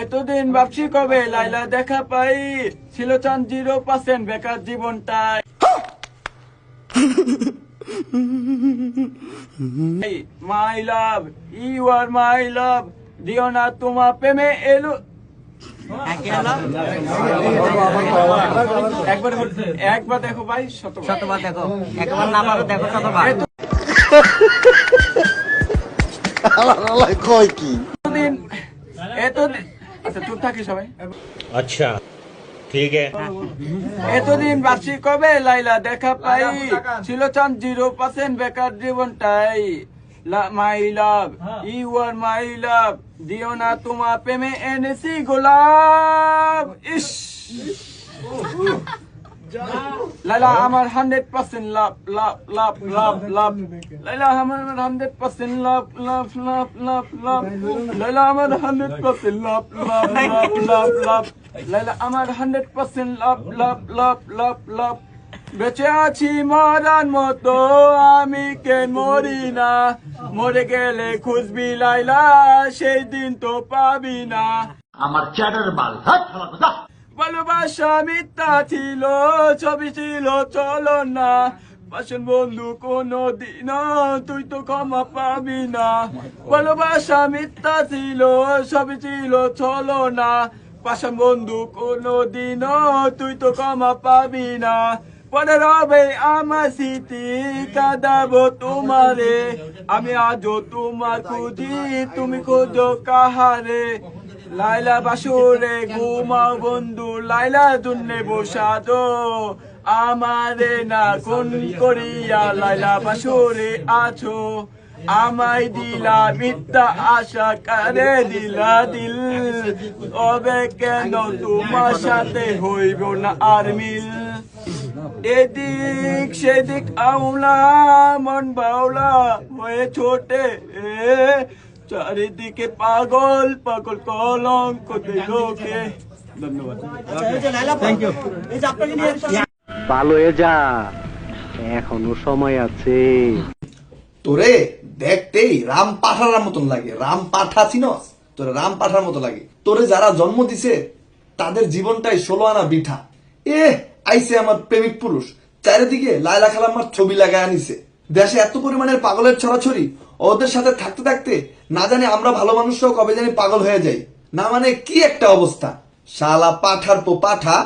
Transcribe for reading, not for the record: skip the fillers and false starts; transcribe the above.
এতদিন ভাবছি কবে লাইলা দেখা পাই, ছিল চান 0% বেকার জীবনটাই। মাই লাভ, ইউ আর মাই লাভ, দিও না তোমার প্রেমে এলো। একবার দেখো ভাই, শতবার দেখো, একবার না পারো দেখো শতবার। কয় কি এতদিন আচ্ছা চুপ থাকি সবাই। अच्छा ठीक है। এতদিন ভাবছি কবে লাইলা দেখা পাই, ছিল চান 0% বেকার জীবনটাই। মাই লাভ, ইউ আর মাই লাভ, দিও না তোমার প্রেমে এনেছি গোলাপ। ইস লাইলা আমার 100% লাভ লাভ লাভ লাভ লাভ, লাইলা আমার 100% লাভ লাভ লাভ লাভ লাভ, লাইলা আমার 100% লাভ লাভ লাভ লাভ লাভ, লাইলা আমার 100% লাভ লাভ লাভ লাভ লাভ। বেঁচে আছি মরার মতো আমি, কেন মরি না? মরে গেলে খুঁজবি লাইলা, সেই দিন তো পাবি না। আমার চ্যাটার বাল ভালোবাসা মিথ্যা ছিল, ছবি ছিল চলো না, পাশন বন্ধু কোনো দিন তুই তো ক্ষমা পাবি না। ভালোবাসা মিথ্যা ছিল, ছবি ছিল চলো না, পাশন বন্ধু কোনো দিন তুই তো ক্ষমা পাবি না। পরে রবে আমার স্মৃতি, কাঁদাবো তোমারে, আমি আজও তোমার খুঁজি, তুমি খোঁজো কাহারে। লাইলা বাসুরে ঘুমাও বন্ধু, লাইলা দুন্নে বসাদো, আমারে না কোন করিয়া লাইলা বাসুরে আছো। আমায় দিলা মিথ্যা আশা, কারে দিলা দিল, তবে কেন তোমার সাথে হইব না আর মিল? এদিক সেদিক আউলা, মন বাউলা হয়ে ছোটে, চারিদিকে পাগল পাগল কলঙ্ক লোকে। ধন্যবাদ, থ্যাংক ইউ। ভালো হয়ে যা, এখনো সময় আছে। তোরে দেখতেই রাম পাঠার মতন লাগে, রাম পাঠা চিনস? তোরে রাম পাঠার মতো লাগে। তোরে যারা জন্ম দিছে তাদের জীবনটাই 16 আনা বিঠা। আইছে আমার প্রেমিক পুরুষ, চারিদিকে লায়লা খালাম্মার ছবি লাগায় আনিছে। দেশে এত পরিমাণের পাগলের ছড়াছড়ি, ওদের সাথে থাকতে থাকতে না জানি আমরা ভালো মানুষরাও কবে জানি পাগল হয়ে যাই। না মানে কি একটা অবস্থা। শালা পাঠার পো পাঠা